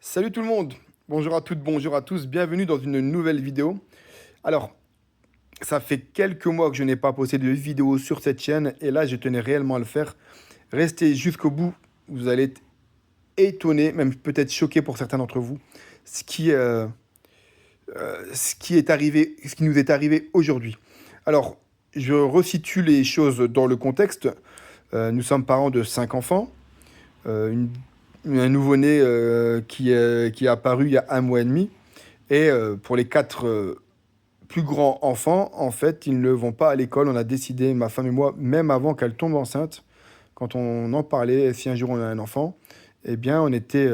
Salut tout le monde, bonjour à toutes, bonjour à tous, bienvenue dans une nouvelle vidéo. Alors, ça fait quelques mois que je n'ai pas posté de vidéo sur cette chaîne et là je tenais réellement à le faire. Restez jusqu'au bout, vous allez être étonnés, même peut-être choqués pour certains d'entre vous, ce qui, euh, ce qui est arrivé, ce qui nous est arrivé aujourd'hui. Alors, je resitue les choses dans le contexte. Nous sommes parents de 5 enfants, euh, une- un nouveau-né qui est apparu il y a un mois et demi. Et pour les quatre plus grands enfants, en fait, ils ne vont pas à l'école. On a décidé, ma femme et moi, même avant qu'elle tombe enceinte, quand on en parlait, si un jour on a un enfant, eh bien, on était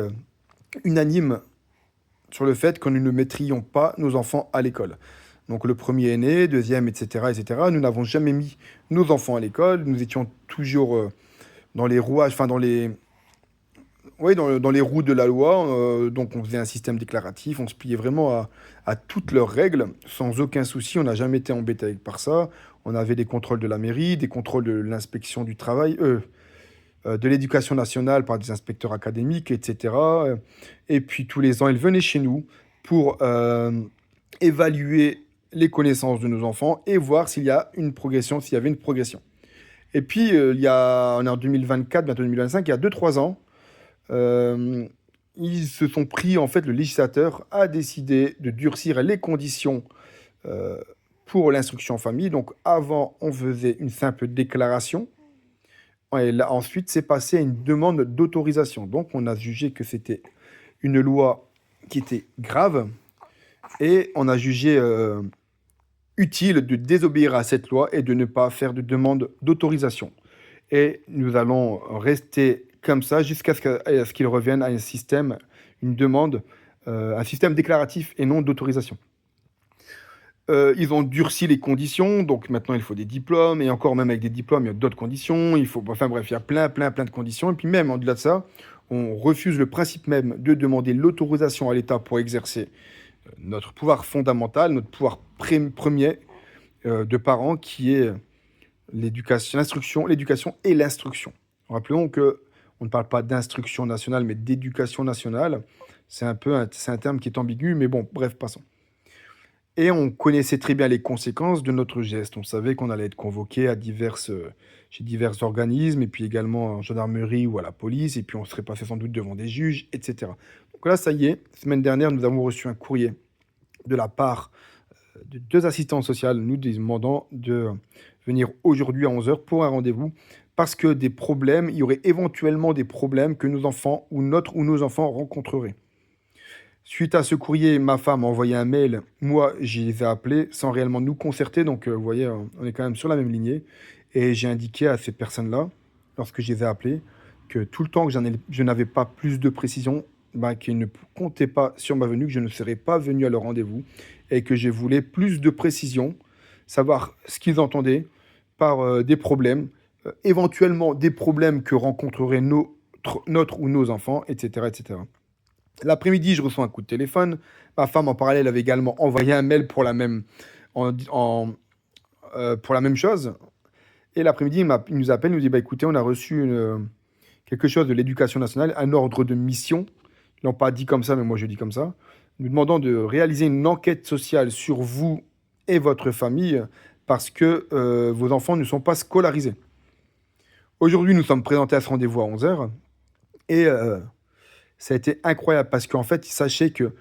unanime sur le fait que nous ne mettrions pas nos enfants à l'école. Donc le premier est né, deuxième, etc., etc. Nous n'avons jamais mis nos enfants à l'école. Nous étions toujours dans les rouages, enfin dans les, oui, dans les roues de la loi. Donc on faisait un système déclaratif, on se pliait vraiment à toutes leurs règles, sans aucun souci. On n'a jamais été embêté par ça. On avait des contrôles de la mairie, des contrôles de l'inspection du travail, de l'éducation nationale par des inspecteurs académiques, etc. Et puis tous les ans, ils venaient chez nous pour évaluer les connaissances de nos enfants et voir s'il y a une progression, s'il y avait une progression. Et puis, on est en 2024, bientôt 2025, il y a 2 3 ans, euh, ils se sont pris, en fait, le législateur a décidé de durcir les conditions euh, pour l'instruction en famille. Donc, avant, on faisait une simple déclaration. Et là, ensuite, c'est passé à une demande d'autorisation. Donc, on a jugé que c'était une loi qui était grave et on a jugé utile de désobéir à cette loi et de ne pas faire de demande d'autorisation. Et nous allons rester comme ça jusqu'à ce qu'il revienne à un système, une demande, un système déclaratif et non d'autorisation. Ils ont durci les conditions, donc maintenant il faut des diplômes, et encore même avec des diplômes, il y a d'autres conditions, il faut, enfin bref, il y a plein de conditions, et puis même au-delà de ça, on refuse le principe même de demander l'autorisation à l'État pour exercer notre pouvoir fondamental, notre pouvoir premier de parents, qui est l'éducation, l'éducation et l'instruction. Rappelons que on ne parle pas d'instruction nationale, mais d'éducation nationale. C'est un terme qui est ambigu, mais bon, bref, passons. Et on connaissait très bien les conséquences de notre geste. On savait qu'on allait être convoqué chez divers organismes, et puis également en gendarmerie ou à la police, et puis on serait passé sans doute devant des juges, etc. Donc là, ça y est, semaine dernière, nous avons reçu un courrier de la part de 2 assistantes sociales nous demandant de venir aujourd'hui à 11 heures pour un rendez-vous parce que des problèmes, il y aurait éventuellement des problèmes que nos enfants ou nos enfants rencontreraient. Suite à ce courrier, ma femme a envoyé un mail. Moi, je les ai appelés sans réellement nous concerter. Donc, vous voyez, on est quand même sur la même lignée. Et j'ai indiqué à ces personnes-là, lorsque je les ai appelés, que tout le temps que je n'avais pas plus de précision, bah, qu'ils ne comptaient pas sur ma venue, que je ne serais pas venu à leur rendez-vous et que je voulais plus de précision, savoir ce qu'ils entendaient par des problèmes, éventuellement des problèmes que rencontreraient notre ou nos enfants, etc., etc. L'après-midi, je reçois un coup de téléphone. Ma femme, en parallèle, avait également envoyé un mail en- en- pour la même chose. Et l'après-midi, il nous appelle, il nous dit, bah, écoutez, on a reçu quelque chose de l'éducation nationale, un ordre de mission. Ils l'ont pas dit comme ça, mais moi je dis comme ça. Nous demandons de réaliser une enquête sociale sur vous et votre famille parce que vos enfants ne sont pas scolarisés. Aujourd'hui, nous sommes présentés à ce rendez-vous à 11 heures et ça a été incroyable parce qu'en fait, sachez que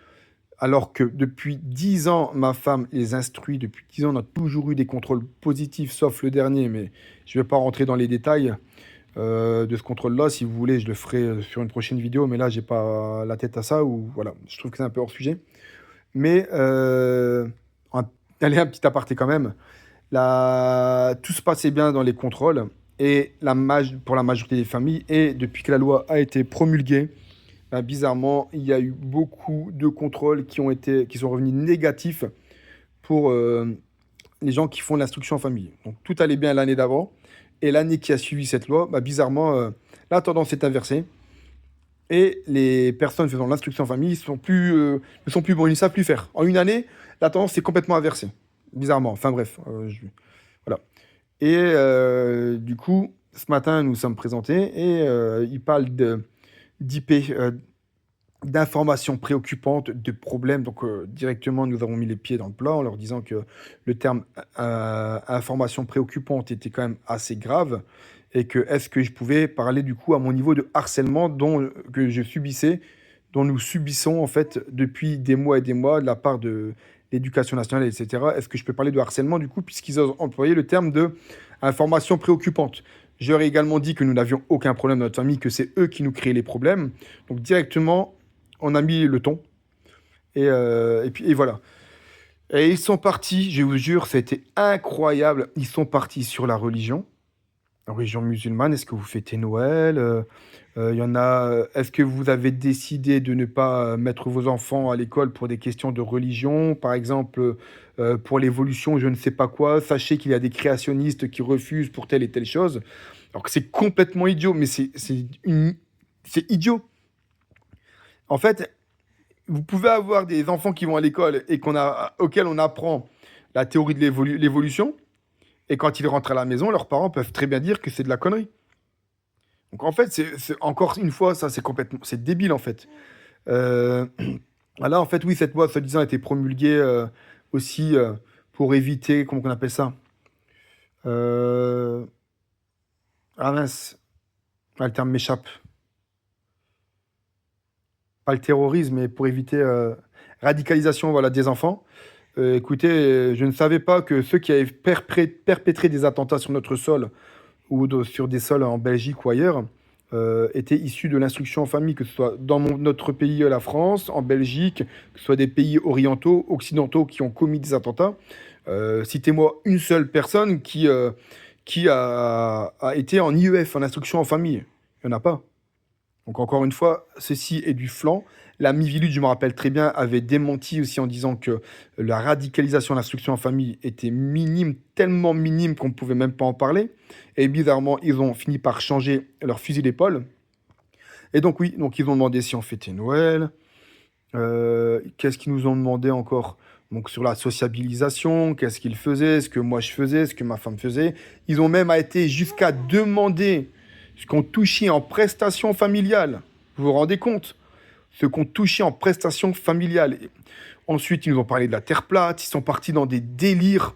alors que depuis 10 ans, ma femme les instruit, depuis 10 ans, on a toujours eu des contrôles positifs, sauf le dernier, mais je ne vais pas rentrer dans les détails de ce contrôle-là. Si vous voulez, je le ferai sur une prochaine vidéo, mais là, j'ai pas la tête à ça, ou voilà, je trouve que c'est un peu hors sujet. Mais, un allez, un petit aparté quand même. Tout se passait bien dans les contrôles et pour la majorité des familles et depuis que la loi a été promulguée, bah, bizarrement, il y a eu beaucoup de contrôles qui sont revenus négatifs pour les gens qui font l'instruction en famille. Donc tout allait bien l'année d'avant. Et l'année qui a suivi cette loi, bah, bizarrement, la tendance est inversée. Et les personnes faisant l'instruction en famille ne sont plus bons, ils ne savent plus faire. En une année, la tendance est complètement inversée. Bizarrement. Enfin bref, voilà. Et du coup, ce matin, nous sommes présentés et il parle d'IP, d'informations préoccupantes, de problèmes. Donc, directement, nous avons mis les pieds dans le plat en leur disant que le terme information préoccupante était quand même assez grave et que est-ce que je pouvais parler du coup à mon niveau de harcèlement que je subissais, dont nous subissons en fait depuis des mois et des mois de la part de l'éducation nationale, etc. Est-ce que je peux parler de harcèlement du coup, puisqu'ils ont employé le terme de information préoccupante. J'aurais également dit que nous n'avions aucun problème dans notre famille, que c'est eux qui nous créaient les problèmes. Donc directement, on a mis le ton. Et voilà. Et ils sont partis, je vous jure, ça a été incroyable. Ils sont partis sur la religion musulmane. Est-ce que vous fêtez Noël? Il y en a. Est-ce que vous avez décidé de ne pas mettre vos enfants à l'école pour des questions de religion? Par exemple, pour l'évolution, je ne sais pas quoi. Sachez qu'il y a des créationnistes qui refusent pour telle et telle chose. Alors que c'est complètement idiot, mais c'est idiot. En fait, vous pouvez avoir des enfants qui vont à l'école et auxquels on apprend la théorie de l'évolution, et quand ils rentrent à la maison, leurs parents peuvent très bien dire que c'est de la connerie. Donc en fait, encore une fois, ça c'est débile en fait. Euh, Là, en fait, oui, cette loi, soi-disant, a été promulguée aussi pour éviter, comment on appelle ça? Euh, Ah mince, ah, le terme m'échappe. Pas le terrorisme, mais pour éviter radicalisation, voilà, des enfants. Écoutez, je ne savais pas que ceux qui avaient perpétré des attentats sur notre sol ou sur des sols en Belgique ou ailleurs étaient issus de l'instruction en famille, que ce soit dans notre pays, la France, en Belgique, que ce soit des pays orientaux, occidentaux qui ont commis des attentats. Citez-moi une seule personne qui a été en IEF, en instruction en famille. Il n'y en a pas. Donc encore une fois, ceci est du flanc. La Miviludes, je me rappelle très bien, avait démenti aussi en disant que la radicalisation, l'instruction en famille était minime, tellement minime qu'on ne pouvait même pas en parler. Et bizarrement, ils ont fini par changer leur fusil d'épaule. Et donc oui, donc ils ont demandé si on fêtait Noël. Qu'est-ce qu'ils nous ont demandé encore? Donc sur la sociabilisation, qu'est-ce qu'ils faisaient, ce que moi je faisais, ce que ma femme faisait. Ils ont même été jusqu'à demander ce qu'on touchait en prestations familiales. Vous vous rendez compte? Ce qu'on touchait en prestations familiales. Ensuite, ils nous ont parlé de la Terre plate, ils sont partis dans des délires.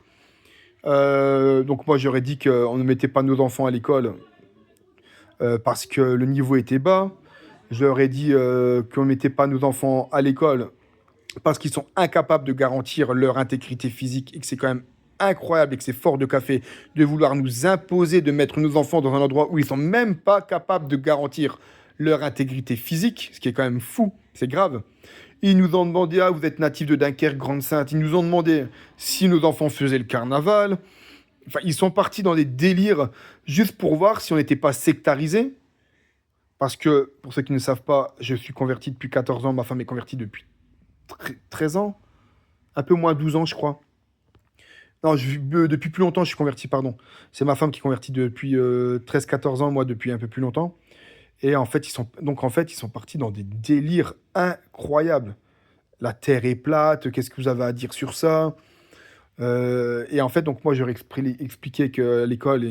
Donc moi, j'aurais dit qu'on ne mettait pas nos enfants à l'école parce que le niveau était bas. Je leur ai dit qu'on ne mettait pas nos enfants à l'école parce qu'ils sont incapables de garantir leur intégrité physique et que c'est quand même incroyable et que c'est fort de café de vouloir nous imposer de mettre nos enfants dans un endroit où ils sont même pas capables de garantir leur intégrité physique, ce qui est quand même fou, c'est grave. Ils nous ont demandé, ah, vous êtes natif de Dunkerque, Grande-Sainte. Ils nous ont demandé si nos enfants faisaient le carnaval. Enfin, ils sont partis dans des délires juste pour voir si on n'était pas sectarisé. Parce que, pour ceux qui ne savent pas, je suis converti depuis 14 ans, ma femme est convertie depuis 13 ans, un peu moins 12 ans, je crois. Non, depuis plus longtemps, je suis converti, pardon. C'est ma femme qui est convertie depuis 13-14 ans, moi depuis un peu plus longtemps. Et en fait, ils sont partis dans des délires incroyables. La Terre est plate, qu'est-ce que vous avez à dire sur ça? Et en fait, donc moi, j'aurais expliqué que l'école,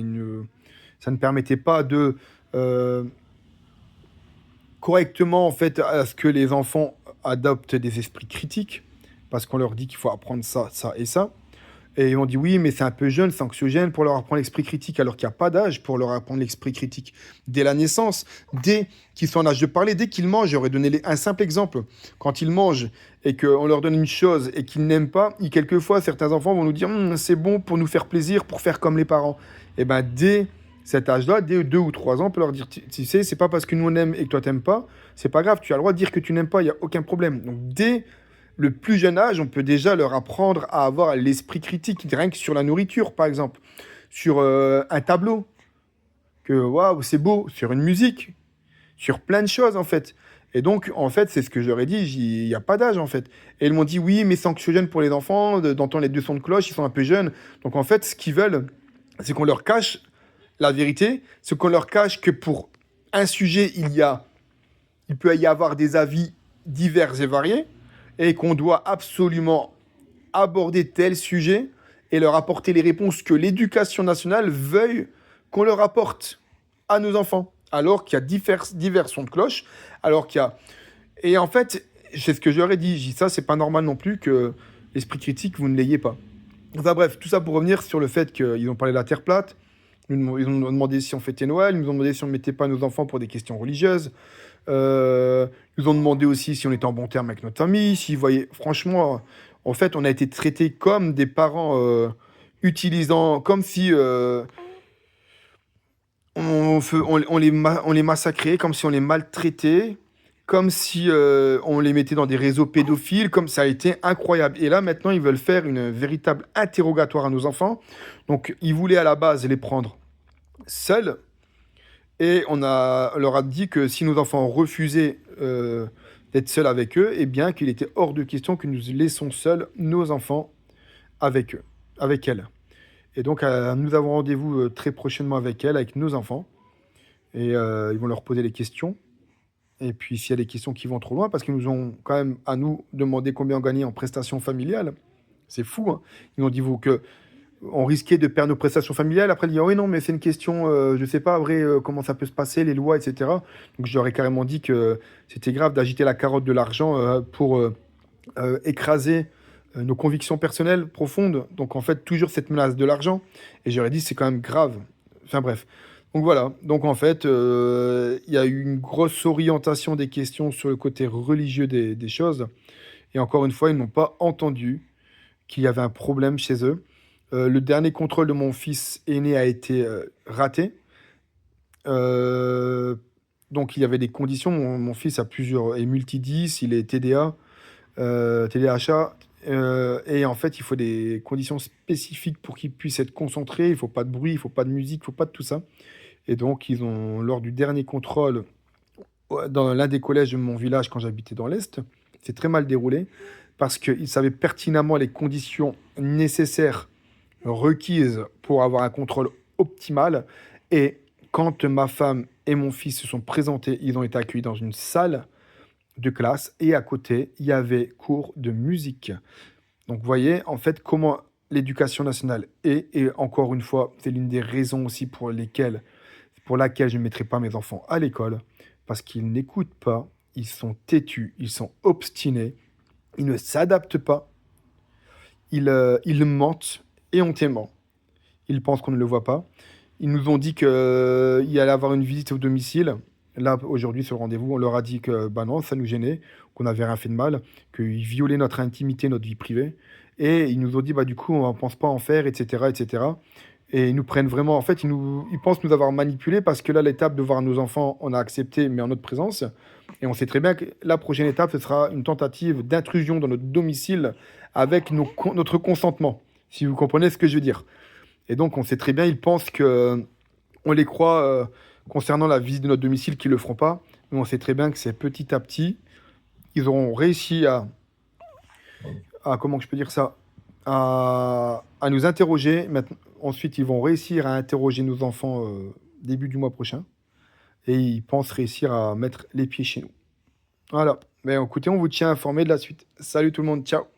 ça ne permettait pas de euh, correctement, en fait, à ce que les enfants adoptent des esprits critiques, parce qu'on leur dit qu'il faut apprendre ça, ça et ça. Et ils m'ont dit oui, mais c'est un peu jeune, c'est anxiogène pour leur apprendre l'esprit critique, alors qu'il n'y a pas d'âge pour leur apprendre l'esprit critique. Dès la naissance, dès qu'ils sont en âge de parler, dès qu'ils mangent, j'aurais donné un simple exemple. Quand ils mangent et qu'on leur donne une chose et qu'ils n'aiment pas, quelquefois, certains enfants vont nous dire c'est bon pour nous faire plaisir, pour faire comme les parents. Et bien, dès cet âge-là, dès 2 ou 3 ans, on peut leur dire tu sais, c'est pas parce que nous on aime et que toi t'aimes pas, c'est pas grave, tu as le droit de dire que tu n'aimes pas, il n'y a aucun problème. Donc, dès le plus jeune âge, on peut déjà leur apprendre à avoir l'esprit critique, rien que sur la nourriture, par exemple, sur un tableau, que waouh, c'est beau, sur une musique, sur plein de choses, en fait. Et donc, en fait, c'est ce que j'aurais dit, il n'y a pas d'âge, en fait. Et ils m'ont dit, oui, mais c'est anxiogène pour les enfants, d'entendre les deux sons de cloche, ils sont un peu jeunes. Donc, en fait, ce qu'ils veulent, c'est qu'on leur cache la vérité, c'est qu'on leur cache que pour un sujet, il peut y avoir des avis divers et variés, et qu'on doit absolument aborder tel sujet et leur apporter les réponses que l'éducation nationale veuille qu'on leur apporte à nos enfants. Alors qu'il y a divers sons de cloche, alors qu'il y a... Et en fait, c'est ce que j'aurais dit. J'ai dit ça, c'est pas normal non plus que l'esprit critique, vous ne l'ayez pas. Enfin bref, tout ça pour revenir sur le fait qu'ils ont parlé de la Terre plate. Ils ont demandé si on fêtait Noël. Ils nous ont demandé si on ne mettait pas nos enfants pour des questions religieuses. Ils nous ont demandé aussi si on était en bon terme avec notre famille. S'ils voyaient... Franchement, en fait, on a été traités comme des parents utilisant... Comme si on les massacrait, comme si on les maltraitait, comme si on les mettait dans des réseaux pédophiles, comme ça a été incroyable. Et là, maintenant, ils veulent faire une véritable interrogatoire à nos enfants. Donc, ils voulaient à la base les prendre seuls. Et on leur a dit que si nos enfants refusaient d'être seuls avec eux, eh bien, qu'il était hors de question que nous laissons seuls nos enfants avec eux, avec elles. Et donc, nous avons rendez-vous très prochainement avec elles, avec nos enfants. Et ils vont leur poser des questions. Et puis, s'il y a des questions qui vont trop loin, parce qu'ils nous ont quand même, à nous, demandé combien on gagnait en prestations familiales. C'est fou, hein. Ils nous ont dit que on risquait de perdre nos prestations familiales. Après, ils disent, oui, non, mais c'est une question, je ne sais pas, vrai, comment ça peut se passer, les lois, etc. Donc, je leur ai carrément dit que c'était grave d'agiter la carotte de l'argent pour écraser nos convictions personnelles profondes. Donc, en fait, toujours cette menace de l'argent. Et j'aurais dit, c'est quand même grave. Enfin, bref. Donc, voilà. Donc, en fait, il y a eu une grosse orientation des questions sur le côté religieux des choses. Et encore une fois, ils n'ont pas entendu qu'il y avait un problème chez eux. Le dernier contrôle de mon fils aîné a été raté. Euh, donc, il y avait des conditions. Mon fils a plusieurs, est multi-10, il est TDA, TDAH. Et en fait, il faut des conditions spécifiques pour qu'il puisse être concentré. Il ne faut pas de bruit, il ne faut pas de musique, il ne faut pas de tout ça. Et donc, lors du dernier contrôle dans l'un des collèges de mon village quand j'habitais dans l'Est, c'est très mal déroulé parce qu'ils savaient pertinemment les conditions nécessaires requises pour avoir un contrôle optimal. Et quand ma femme et mon fils se sont présentés, ils ont été accueillis dans une salle de classe et à côté, il y avait cours de musique. Donc, vous voyez, en fait, comment l'éducation nationale est. Et encore une fois, c'est l'une des raisons aussi pour laquelle je ne mettrai pas mes enfants à l'école. Parce qu'ils n'écoutent pas, ils sont têtus, ils sont obstinés, ils ne s'adaptent pas, ils mentent éhontément. Ils pensent qu'on ne le voit pas. Ils nous ont dit qu'il y allait avoir une visite au domicile. Là, aujourd'hui, sur le rendez-vous, on leur a dit que bah non, ça nous gênait, qu'on n'avait rien fait de mal, qu'ils violaient notre intimité, notre vie privée. Et ils nous ont dit, bah du coup, on ne pense pas en faire, etc., etc. Et ils nous prennent vraiment, en fait, ils pensent nous avoir manipulés parce que là, l'étape de voir nos enfants, on a accepté, mais en notre présence. Et on sait très bien que la prochaine étape, ce sera une tentative d'intrusion dans notre domicile avec notre consentement, si vous comprenez ce que je veux dire. Et donc, on sait très bien, ils pensent que on les croit concernant la visite de notre domicile qu'ils ne le feront pas. Mais on sait très bien que c'est petit à petit, ils auront réussi comment je peux dire ça, à nous interroger. Ensuite, ils vont réussir à interroger nos enfants début du mois prochain. Et ils pensent réussir à mettre les pieds chez nous. Voilà. Mais écoutez, on vous tient informé de la suite. Salut tout le monde, ciao.